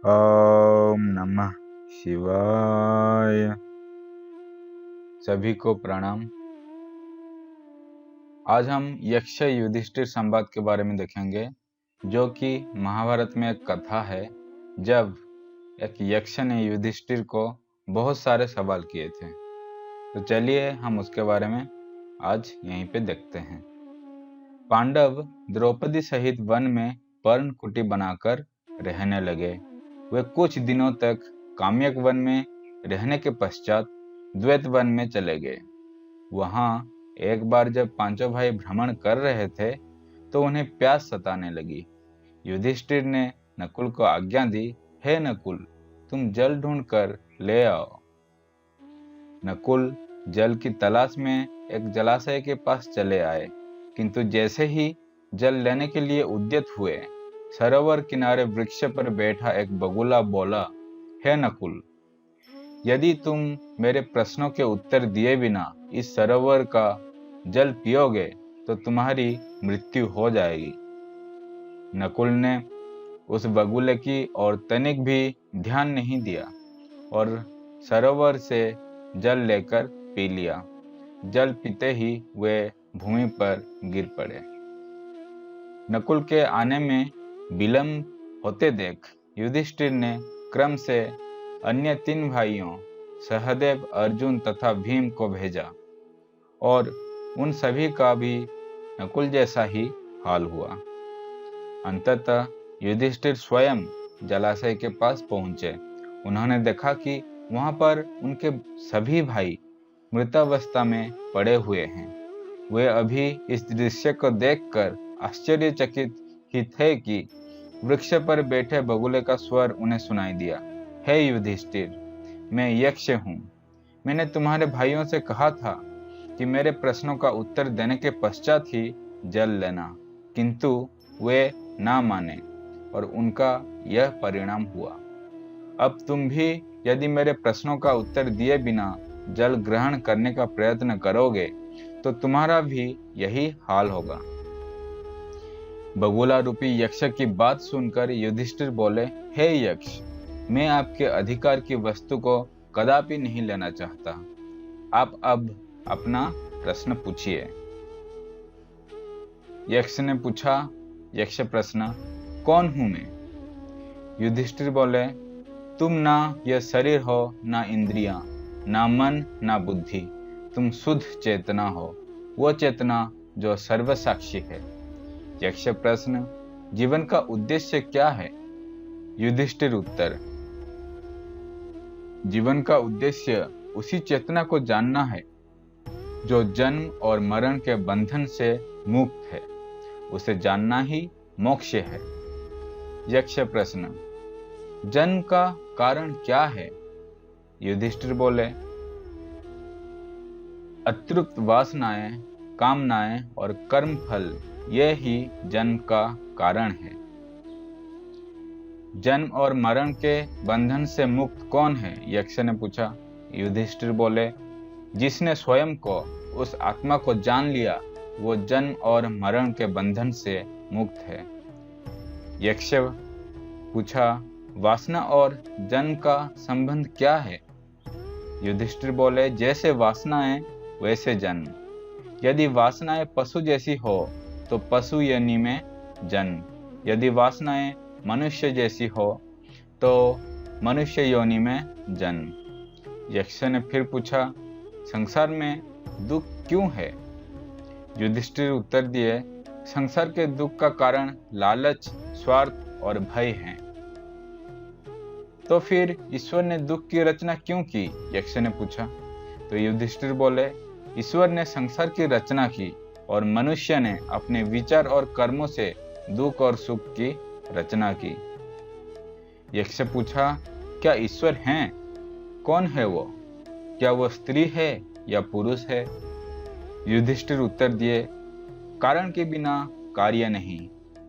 ओम नमः शिवाय। सभी को प्रणाम। आज हम यक्ष युधिष्ठिर संवाद के बारे में देखेंगे, जो कि महाभारत में एक कथा है जब एक यक्ष ने युधिष्ठिर को बहुत सारे सवाल किए थे। तो चलिए हम उसके बारे में आज यहीं पे देखते हैं। पांडव द्रौपदी सहित वन में पर्णकुटी बनाकर रहने लगे। वे कुछ दिनों तक काम्यक वन में रहने के पश्चात द्वैत वन में चले गए। वहां एक बार जब पांचों भाई भ्रमण कर रहे थे तो उन्हें प्यास सताने लगी। युधिष्ठिर ने नकुल को आज्ञा दी, हे नकुल, तुम जल ढूंढ कर ले आओ। नकुल जल की तलाश में एक जलाशय के पास चले आए, किंतु जैसे ही जल लेने के लिए उद्यत हुए, सरोवर किनारे वृक्ष पर बैठा एक बगुला बोला, हे नकुल, यदि तुम मेरे प्रश्नों के उत्तर दिए बिना इस सरोवर का जल पियोगे तो तुम्हारी मृत्यु हो जाएगी। नकुल ने उस बगुले की ओर तनिक भी ध्यान नहीं दिया और सरोवर से जल लेकर पी लिया। जल पीते ही वे भूमि पर गिर पड़े। नकुल के आने में विलंब होते देख युधिष्ठिर ने क्रम से अन्य 3 भाइयों सहदेव, अर्जुन तथा भीम को भेजा और उन सभी का भी नकुल जैसा ही हाल हुआ। अंततः युधिष्ठिर स्वयं जलाशय के पास पहुंचे। उन्होंने देखा कि वहां पर उनके सभी भाई मृतावस्था में पड़े हुए हैं। वे अभी इस दृश्य को देखकर आश्चर्यचकित ही थे कि वृक्ष पर बैठे बगुले का स्वर उन्हें सुनाई दिया, हे युधिष्ठिर, मैं यक्ष हूँ। मैंने तुम्हारे भाइयों से कहा था कि मेरे प्रश्नों का उत्तर देने के पश्चात ही जल लेना, किंतु वे ना माने और उनका यह परिणाम हुआ। अब तुम भी यदि मेरे प्रश्नों का उत्तर दिए बिना जल ग्रहण करने का प्रयत्न करोगे तो तुम्हारा भी यही हाल होगा। बगुला रूपी यक्ष की बात सुनकर युधिष्ठिर बोले, हे यक्ष, मैं आपके अधिकार की वस्तु को कदापि नहीं लेना चाहता। आप अब अपना प्रश्न पूछिए। यक्ष ने पूछा, यक्ष प्रश्न, कौन हूं मैं? युधिष्ठिर बोले, तुम ना यह शरीर हो, ना इंद्रियां, ना मन, ना बुद्धि। तुम शुद्ध चेतना हो, वो चेतना जो सर्वसाक्षी है। यक्ष प्रश्न, जीवन का उद्देश्य क्या है? युधिष्ठिर उत्तर, जीवन का उद्देश्य उसी चेतना को जानना है जो जन्म और मरण के बंधन से मुक्त है। उसे जानना ही मोक्ष है। यक्ष प्रश्न, जन्म का कारण क्या है? युधिष्ठिर बोले, अतृप्त वासनाएं, कामनाएं और कर्म फल, यह ही जन्म का कारण है। जन्म और मरण के बंधन से मुक्त कौन है? यक्ष ने पूछा। युधिष्ठिर बोले, जिसने स्वयं को, उस आत्मा को जान लिया, वो जन्म और मरण के बंधन से मुक्त है। यक्ष पूछा, वासना और जन्म का संबंध क्या है? युधिष्ठिर बोले, जैसे वासनाएं वैसे जन्म। यदि वासनाएं पशु जैसी हो तो पशु योनि में जन्म, यदि वासनाएं मनुष्य जैसी हो तो मनुष्य योनि में जन्म। यक्ष ने फिर पूछा, संसार में दुख क्यों है? युधिष्ठिर उत्तर दिए, संसार के दुख का कारण लालच, स्वार्थ और भय है। तो फिर ईश्वर ने दुख की रचना क्यों की? यक्ष ने पूछा। तो युधिष्ठिर बोले, ईश्वर ने संसार की रचना की और मनुष्य ने अपने विचार और कर्मों से दुख और सुख की रचना की। यक्ष पूछा, क्या ईश्वर हैं? कौन है वो? क्या वो स्त्री है या पुरुष है? युधिष्ठिर उत्तर दिए, कारण के बिना कार्य नहीं।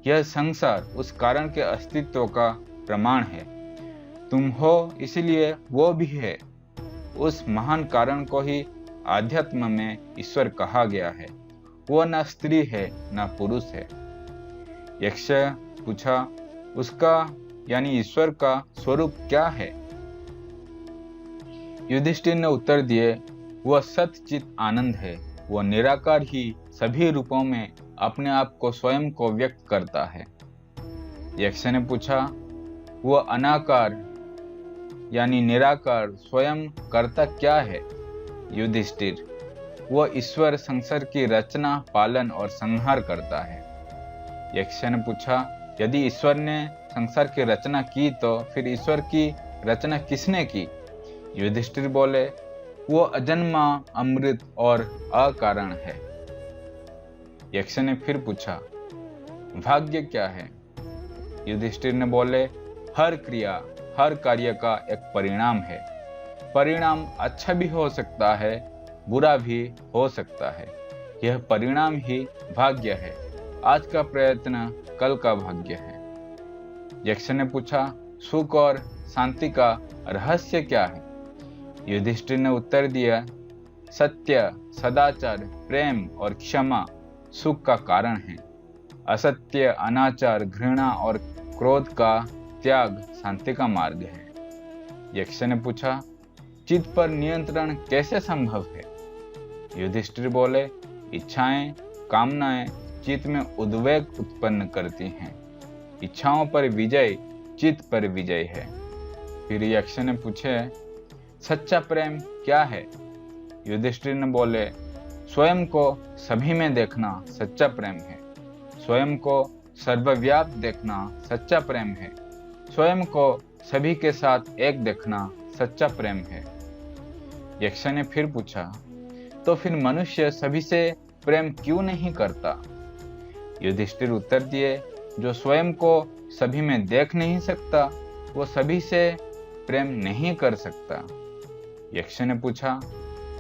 यह संसार उस कारण के अस्तित्व का प्रमाण है। तुम हो इसलिए वो भी है। उस महान कारण को ही आध्यात्म में ईश्वर कहा गया है। वो न स्त्री है न पुरुष है। यक्ष पूछा, उसका यानी ईश्वर का स्वरूप क्या है? युधिष्ठिर ने उत्तर दिए, वह सतचित आनंद है, वह निराकार ही सभी रूपों में अपने आप को स्वयं को व्यक्त करता है। यक्ष ने पूछा, वह अनाकार यानी निराकार स्वयं करता क्या है? युधिष्ठिर, वह ईश्वर संसार की रचना, पालन और संहार करता है। यक्ष ने पूछा, यदि ईश्वर ने संसार की रचना की तो फिर ईश्वर की रचना किसने की? युधिष्ठिर बोले, वो अजन्मा, अमृत और अकारण है। यक्ष ने फिर पूछा, भाग्य क्या है? युधिष्ठिर ने बोले, हर क्रिया, हर कार्य का एक परिणाम है। परिणाम अच्छा भी हो सकता है, बुरा भी हो सकता है। यह परिणाम ही भाग्य है। आज का प्रयत्न कल का भाग्य है। यक्ष ने पूछा, सुख और शांति का रहस्य क्या है? युधिष्ठिर ने उत्तर दिया, सत्य, सदाचार, प्रेम और क्षमा सुख का कारण है। असत्य, अनाचार, घृणा और क्रोध का त्याग शांति का मार्ग है। यक्ष ने पूछा, चित्त पर नियंत्रण कैसे संभव है? युधिष्ठिर बोले, इच्छाएं, कामनाएं चित्त में उद्वेग उत्पन्न करती हैं। इच्छाओं पर विजय चित्त पर विजय है। फिर यक्ष ने पूछे, सच्चा प्रेम क्या है? युधिष्ठिर ने बोले, स्वयं को सभी में देखना सच्चा प्रेम है। स्वयं को सर्वव्याप्त देखना सच्चा प्रेम है। स्वयं को सभी के साथ एक देखना सच्चा प्रेम है। यक्ष ने फिर पूछा, तो फिर मनुष्य सभी से प्रेम क्यों नहीं करता? युधिष्ठिर उत्तर दिए, जो स्वयं को सभी में देख नहीं सकता वो सभी से प्रेम नहीं कर सकता। यक्ष ने पूछा,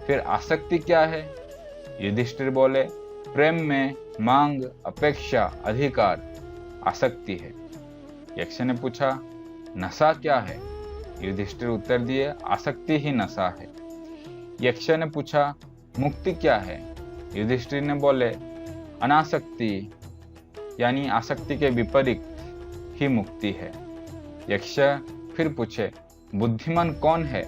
फिर आसक्ति क्या है? युधिष्ठिर बोले, प्रेम में मांग, अपेक्षा, अधिकार आसक्ति है। यक्ष ने पूछा, नशा क्या है? युधिष्ठिर उत्तर दिए, आसक्ति ही नशा है। यक्ष ने पूछा, मुक्ति क्या है? युधिष्ठिर ने बोले, अनासक्ति यानी आसक्ति के विपरीत ही मुक्ति है। यक्ष फिर पूछे, बुद्धिमान कौन है?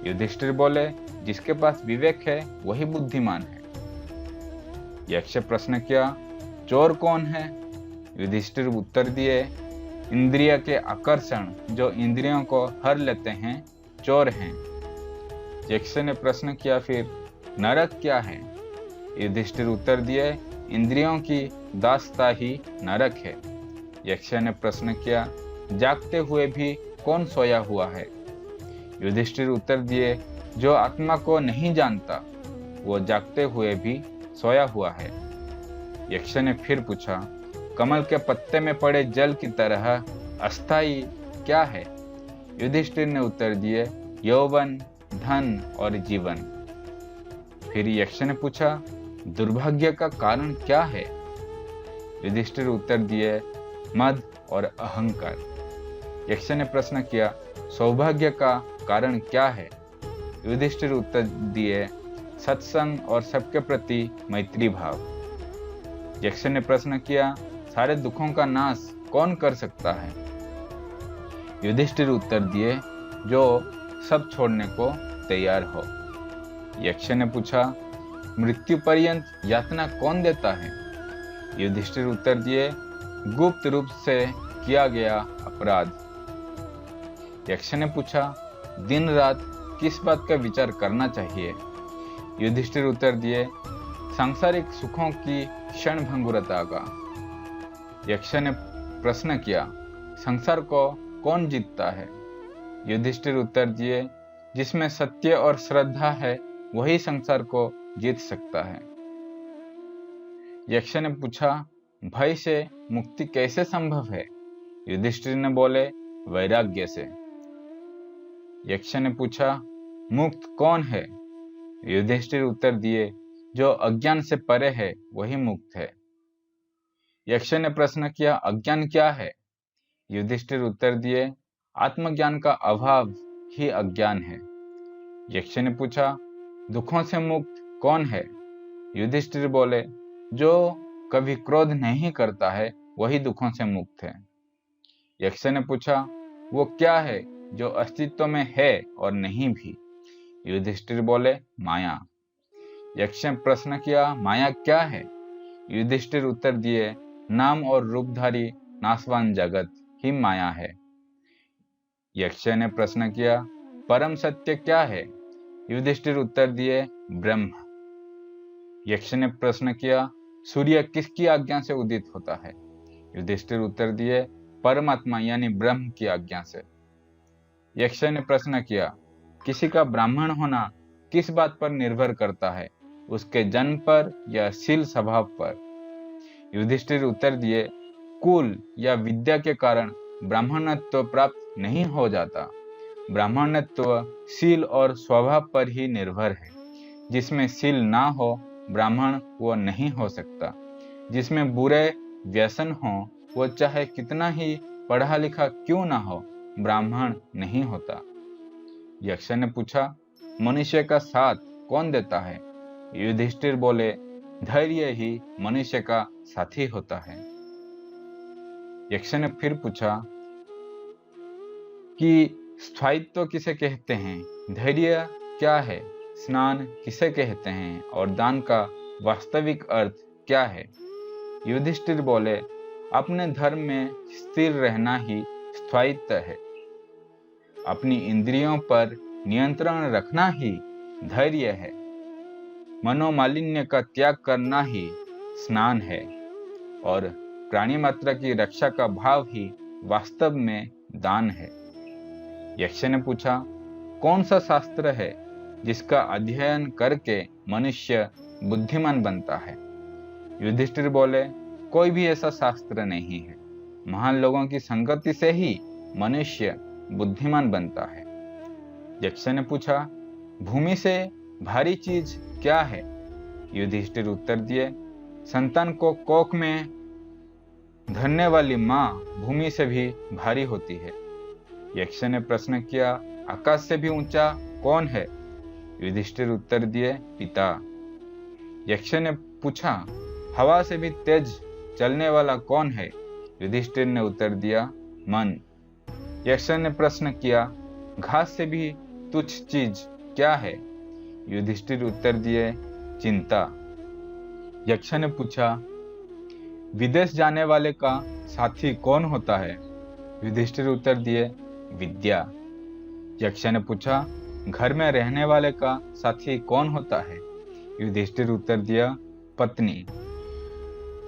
युधिष्ठिर बोले, जिसके पास विवेक है वही बुद्धिमान है। यक्ष प्रश्न किया, चोर कौन है? युधिष्ठिर उत्तर दिए, इंद्रिय के आकर्षण जो इंद्रियों को हर लेते हैं चोर हैं। यक्ष ने प्रश्न किया, फिर नरक क्या है? युधिष्ठिर उत्तर दिए, इंद्रियों की दासता ही नरक है। यक्ष ने प्रश्न किया, जागते हुए भी कौन सोया हुआ है? युधिष्ठिर उत्तर दिए, जो आत्मा को नहीं जानता वो जागते हुए भी सोया हुआ है। यक्ष ने फिर पूछा, कमल के पत्ते में पड़े जल की तरह अस्थाई क्या है? युधिष्ठिर ने उत्तर दिए, यौवन, धन और जीवन। फिर यक्ष ने पूछा, दुर्भाग्य का कारण क्या है? युधिष्ठिर उत्तर दिए, मद और अहंकार। यक्ष ने प्रश्न किया, सौभाग्य का कारण क्या है? युधिष्ठिर उत्तर दिए, सत्संग और सबके प्रति मैत्री भाव। यक्ष ने प्रश्न किया, सारे दुखों का नाश कौन कर सकता है? युधिष्ठिर उत्तर दिए, जो सब छोड़ने को तैयार हो। यक्ष ने पूछा, मृत्यु पर्यंत यातना कौन देता है? युधिष्ठिर उत्तर दिए, गुप्त रूप से किया गया अपराध। यक्ष ने पूछा, दिन रात किस बात का विचार करना चाहिए? युधिष्ठिर उत्तर दिए, सांसारिक सुखों की क्षण भंगुरता का। यक्ष ने प्रश्न किया, संसार को कौन जीतता है? युधिष्ठिर उत्तर दिए, जिसमें सत्य और श्रद्धा है वही संसार को जीत सकता है। यक्ष ने पूछा, भय से मुक्ति कैसे संभव है? युधिष्ठिर ने बोले, वैराग्य से। यक्ष ने पूछा, मुक्त कौन है? युधिष्ठिर उत्तर दिए, जो अज्ञान से परे है वही मुक्त है। यक्ष ने प्रश्न किया, अज्ञान क्या है? युधिष्ठिर उत्तर दिए, आत्मज्ञान का अभाव ही अज्ञान है। यक्ष ने पूछा, दुखों से मुक्त कौन है? युधिष्ठिर बोले, जो कभी क्रोध नहीं करता है वही दुखों से मुक्त है। यक्ष ने पूछा, वो क्या है जो अस्तित्व में है और नहीं भी? युधिष्ठिर बोले, माया। यक्ष ने प्रश्न किया, माया क्या है? युधिष्ठिर उत्तर दिए, नाम और रूपधारी नाशवान जगत ही माया है। यक्ष ने प्रश्न किया, परम सत्य क्या है? युधिष्ठिर उत्तर दिए, ब्रह्म। यक्ष ने प्रश्न किया, सूर्य किसकी आज्ञा से उदित होता है? युधिष्ठिर उत्तर दिए, परमात्मा यानी ब्रह्म की आज्ञा से। यक्ष ने प्रश्न किया, किसी का ब्राह्मण होना किस बात पर निर्भर करता है, उसके जन्म पर या शील स्वभाव पर? युधिष्ठिर उत्तर दिए, कुल या विद्या के कारण ब्राह्मणत्व प्राप्त नहीं हो जाता। ब्राह्मणत्व शील और स्वभाव पर ही निर्भर है। जिसमें शील ना हो ब्राह्मण वो नहीं हो सकता। जिसमें बुरे व्यसन हो वो चाहे कितना ही पढ़ा लिखा क्यों ना हो ब्राह्मण नहीं होता। यक्ष ने पूछा, मनुष्य का साथ कौन देता है? युधिष्ठिर बोले, धैर्य ही मनुष्य का साथी होता है। यक्ष ने फिर पूछा कि स्थायित्व किसे कहते हैं? धैर्य क्या है? स्नान किसे कहते हैं? और दान का वास्तविक अर्थ क्या है? युधिष्ठिर बोले, अपने धर्म में स्थिर रहना ही स्थायित्व है। अपनी इंद्रियों पर नियंत्रण रखना ही धैर्य है। मनोमालिन्य का त्याग करना ही स्नान है और प्राणी मात्र की रक्षा का भाव ही वास्तव में दान है। यक्ष ने पूछा, कौन सा शास्त्र है जिसका अध्ययन करके मनुष्य बुद्धिमान बनता है? युधिष्ठिर बोले, कोई भी ऐसा शास्त्र नहीं है। महान लोगों की संगति से ही मनुष्य बुद्धिमान बनता है। यक्ष ने पूछा, भूमि से भारी चीज क्या है? युधिष्ठिर उत्तर दिए, संतान को कोख में धरने वाली माँ भूमि से भी भारी होती है। यक्ष ने प्रश्न किया, आकाश से भी ऊंचा कौन है? युधिष्ठिर उत्तर दिए, पिता। यक्ष ने पूछा, हवा से भी तेज चलने वाला कौन है? युधिष्ठिर ने उत्तर दिया, मन। यक्ष ने प्रश्न किया, घास से भी तुच्छ चीज क्या है? युधिष्ठिर उत्तर दिए, चिंता। यक्ष ने पूछा, विदेश जाने वाले का साथी कौन होता है? युधिष्ठिर उत्तर दिए, विद्या। यक्ष ने पूछा, घर में रहने वाले का साथी कौन होता है? युधिष्ठिर उत्तर दिया, पत्नी।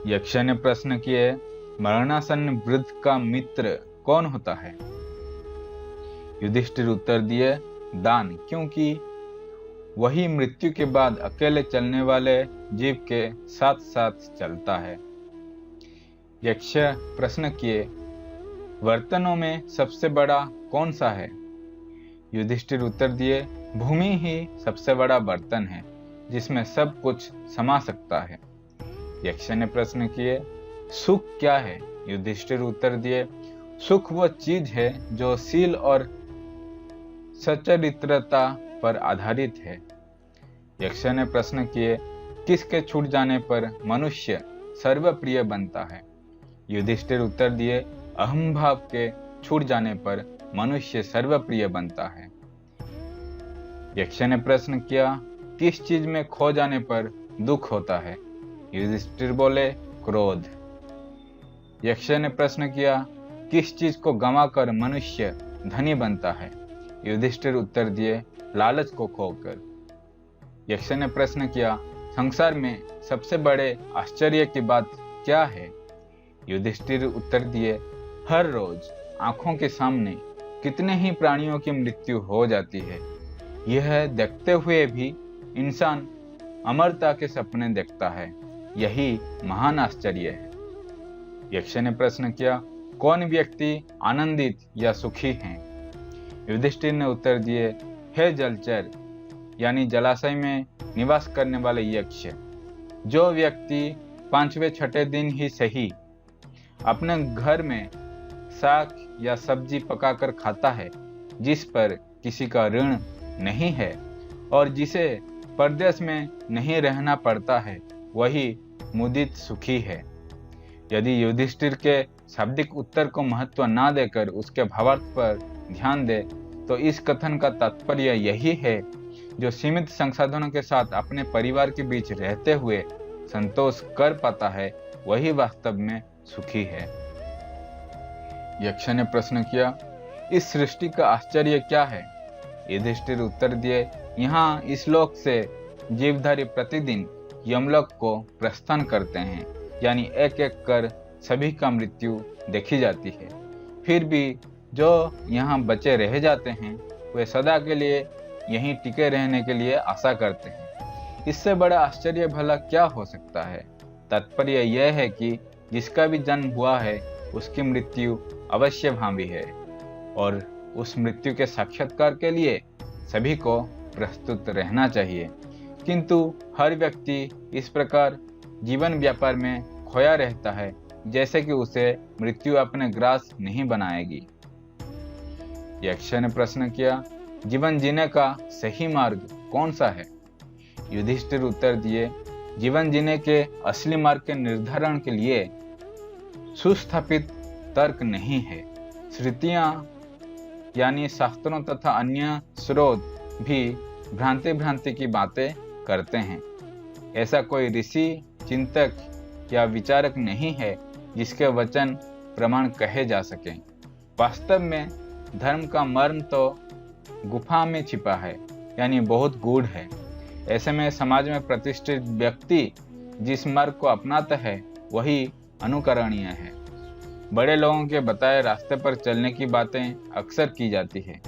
यक्ष ने प्रश्न किए, मरणासन्न वृद्ध का मित्र कौन होता है? युधिष्ठिर उत्तर दिए, दान, क्योंकि वही मृत्यु के बाद अकेले चलने वाले जीव के साथ साथ चलता है। यक्ष प्रश्न किए, बर्तनों में सबसे बड़ा कौन सा है? युधिष्ठिर उत्तर दिए, भूमि ही सबसे बड़ा बर्तन है जिसमें सब कुछ समा सकता है। यक्ष ने प्रश्न किए, सुख क्या है? युधिष्ठिर उत्तर दिए, सुख वह चीज है जो शील और सच्चरित्रता पर आधारित है। यक्ष ने प्रश्न किए, किसके छूट जाने पर मनुष्य सर्वप्रिय बनता है? युधिष्ठिर उत्तर दिए, अहम भाव के छूट जाने पर मनुष्य सर्वप्रिय बनता है। यक्ष ने प्रश्न किया, किस चीज में खो जाने पर दुख होता है? युधिष्ठिर बोले, क्रोध। यक्ष ने प्रश्न किया, किस चीज को गंवाकर मनुष्य धनी बनता है? युधिष्ठिर उत्तर दिए, लालच को खोकर। यक्ष ने प्रश्न किया, संसार में सबसे बड़े आश्चर्य की बात क्या है? युधिष्ठिर उत्तर दिए, हर रोज आंखों के सामने कितने ही प्राणियों की मृत्यु हो जाती है। यह देखते हुए भी इंसान अमरता के सपने देखता है। यही महान आश्चर्य है। यक्ष ने प्रश्न किया, कौन व्यक्ति आनंदित या सुखी हैं? युधिष्ठिर ने उत्तर दिए, हे जलचर यानी जलाशय में निवास करने वाले यक्ष, जो व्यक्ति 5वें 6ठे दिन ही सही अपने घर में साग या सब्जी पकाकर खाता है, जिस पर किसी का ऋण नहीं है और जिसे परदेश में नहीं रहना पड़ता है, वही मुदित सुखी है। यदि युधिष्ठिर के शाब्दिक उत्तर को महत्व ना देकर उसके भावार्थ पर ध्यान दे तो इस कथन का तात्पर्य यही है, जो सीमित संसाधनों के साथ अपने परिवार के बीच रहते हुए संतोष कर पाता है वही वास्तव में सुखी है। यक्ष ने प्रश्न किया, इस सृष्टि का आश्चर्य क्या है? युधिष्ठिर उत्तर दिए, यहाँ इस लोक से जीवधारी प्रतिदिन यमलोक को प्रस्थान करते हैं, यानी एक एक कर सभी का मृत्यु देखी जाती है। फिर भी जो यहाँ बचे रह जाते हैं वे सदा के लिए यहीं टिके रहने के लिए आशा करते हैं। इससे बड़ा आश्चर्य भला क्या हो सकता है? तात्पर्य यह है कि जिसका भी जन्म हुआ है उसकी मृत्यु अवश्य भावी है और उस मृत्यु के साक्षात्कार के लिए सभी को प्रस्तुत रहना चाहिए। किंतु हर व्यक्ति इस प्रकार जीवन व्यापार में खोया रहता है जैसे कि उसे मृत्यु अपने ग्रास नहीं बनाएगी। यक्ष ने प्रश्न किया, जीवन जीने का सही मार्ग कौन सा है? युधिष्ठिर उत्तर दिए, जीवन जीने के असली मार्ग के निर्धारण के लिए सुस्थापित तर्क नहीं है। श्रुतियां यानी शास्त्रों तथा अन्य स्रोत भी भ्रांति की बातें करते हैं। ऐसा कोई ऋषि, चिंतक या विचारक नहीं है जिसके वचन प्रमाण कहे जा सके। वास्तव में धर्म का मर्म तो गुफा में छिपा है, यानी बहुत गूढ़ है। ऐसे में समाज में प्रतिष्ठित व्यक्ति जिस मार्ग को अपनाता है वही अनुकरणीय है। बड़े लोगों के बताए रास्ते पर चलने की बातें अक्सर की जाती है।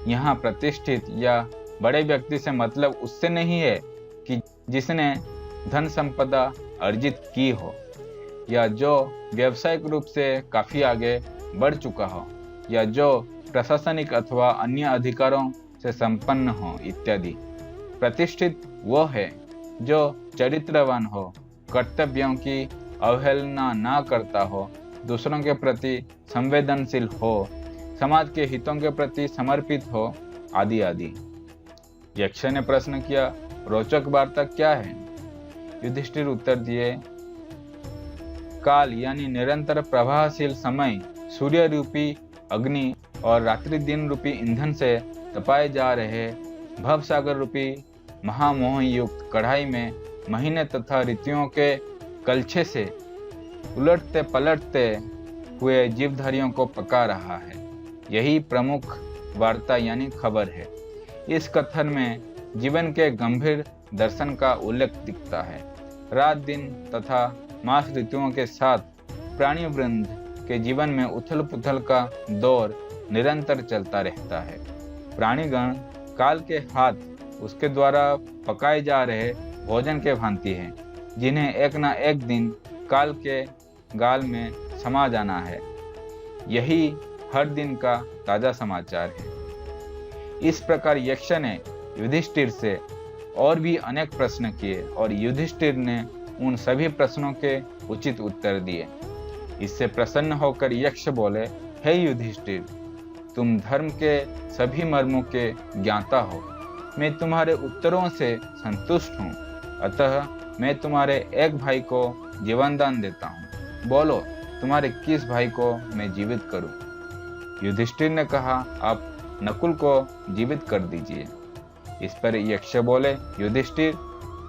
यहाँ प्रतिष्ठित या बड़े व्यक्ति से मतलब उससे नहीं है कि जिसने धन संपदा अर्जित की हो या जो व्यावसायिक रूप से काफी आगे बढ़ चुका हो या जो प्रशासनिक अथवा अन्य अधिकारों से संपन्न हो इत्यादि। प्रतिष्ठित वो है जो चरित्रवान हो, कर्तव्यों की अवहेलना ना करता हो, दूसरों के प्रति संवेदनशील हो, समाज के हितों के प्रति समर्पित हो, आदि आदि। यक्ष ने प्रश्न किया, रोचक वार्ता क्या है? युधिष्ठिर उत्तर दिए, काल यानी निरंतर प्रवाहशील समय सूर्य रूपी अग्नि और रात्रि दिन रूपी ईंधन से तपाए जा रहे भवसागर रूपी महामोह युक्त कढ़ाई में महीने तथा ऋतुओं के कलछे से उलटते पलटते हुए जीवधारियों को पका रहा है। यही प्रमुख वार्ता यानी खबर है। इस कथन में जीवन के गंभीर दर्शन का उल्लेख दिखता है। रात दिन तथा मास ऋतुओं के साथ प्राणी वृंद के जीवन में उथल पुथल का दौर निरंतर चलता रहता है। प्राणीगण काल के हाथ उसके द्वारा पकाए जा रहे भोजन के भांति है, जिन्हें एक न एक दिन काल के गाल में समा जाना है। यही हर दिन का ताजा समाचार है। इस प्रकार यक्ष ने युधिष्ठिर से और भी अनेक प्रश्न किए और युधिष्ठिर ने उन सभी प्रश्नों के उचित उत्तर दिए। इससे प्रसन्न होकर यक्ष बोले, हे युधिष्ठिर, तुम धर्म के सभी मर्मों के ज्ञाता हो। मैं तुम्हारे उत्तरों से संतुष्ट हूँ, अतः मैं तुम्हारे एक भाई को जीवन दान देता हूँ। बोलो, तुम्हारे किस भाई को मैं जीवित करूँ? युधिष्ठिर ने कहा, आप नकुल को जीवित कर दीजिए। इस पर यक्ष बोले, युधिष्ठिर,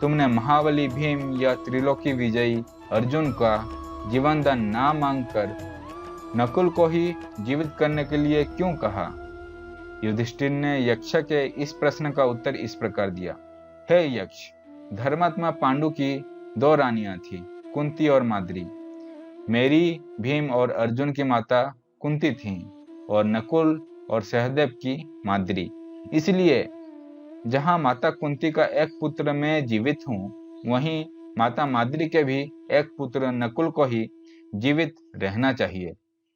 तुमने महाबली भीम या त्रिलोकी विजयी अर्जुन का जीवन दान ना मांगकर नकुल को ही जीवित करने के लिए क्यों कहा? युधिष्ठिर ने यक्ष के इस प्रश्न का उत्तर इस प्रकार दिया, हे यक्ष, धर्मात्मा पांडु की दो रानियां थी, कुंती और माद्री। मेरी भीम और अर्जुन की माता कुंती थी और नकुल और सहदेव की माद्री। इसलिए जहां माता कुंती का एक पुत्र मैं जीवित हूँ, वहीं माता माद्री के भी एक पुत्र नकुल को ही जीवित रहना चाहिए।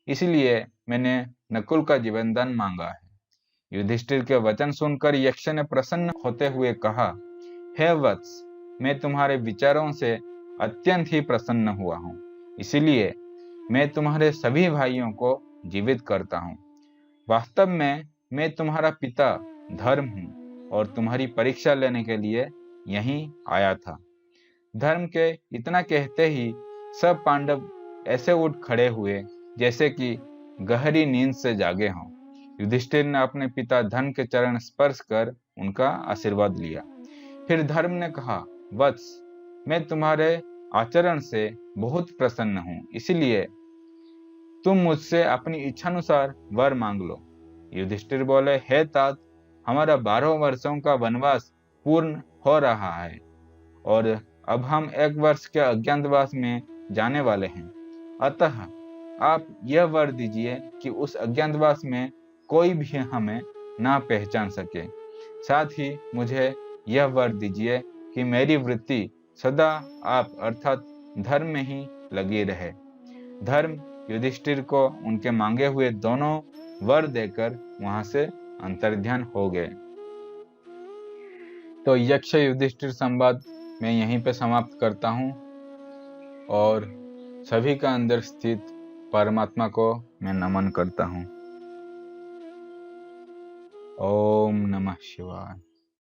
इसलिए मैंने नकुल का जीवन दान मांगा है। युधिष्ठिर के वचन सुनकर यक्ष ने प्रसन्न होते हुए कहा, हे वत्स, मैं तुम्हारे विचारों से अत्यंत ही प्रसन्न हुआ हूँ। इसलिए मैं तुम्हारे सभी भाइयों को जीवित करता हूँ। वास्तव में मैं तुम्हारा पिता धर्म हूँ और तुम्हारी परीक्षा लेने के लिए यहीं आया था। धर्म के इतना कहते ही सब पांडव ऐसे उठ खड़े हुए जैसे कि गहरी नींद से जागे हों। युधिष्ठिर ने अपने पिता धर्म के चरण स्पर्श कर उनका आशीर्वाद लिया। फिर धर्म ने कहा, वत्स, मैं तुम्हारे आचरण से बहुत प्रसन्न हूं, इसलिए तुम मुझसे अपनी इच्छानुसार वर मांग लो। युधिष्ठिर बोले, हे तात, हमारा 12 वर्षों का वनवास पूर्ण हो रहा है और अब हम 1 वर्ष के अज्ञातवास में जाने वाले हैं। अतः आप यह वर दीजिए कि उस अज्ञातवास में कोई भी हमें ना पहचान सके। साथ ही मुझे यह वर दीजिए कि मेरी वृत्ति सदा आप अर्थात धर्म में ही लगी रहे। धर्म युधिष्ठिर को उनके मांगे हुए दोनों वर देकर वहां से अंतर्ध्यान हो गए। तो यक्ष युधिष्ठिर संवाद मैं यहीं पे समाप्त करता हूँ और सभी का अंदर स्थित परमात्मा को मैं नमन करता हूँ। ओम नमः शिवाय।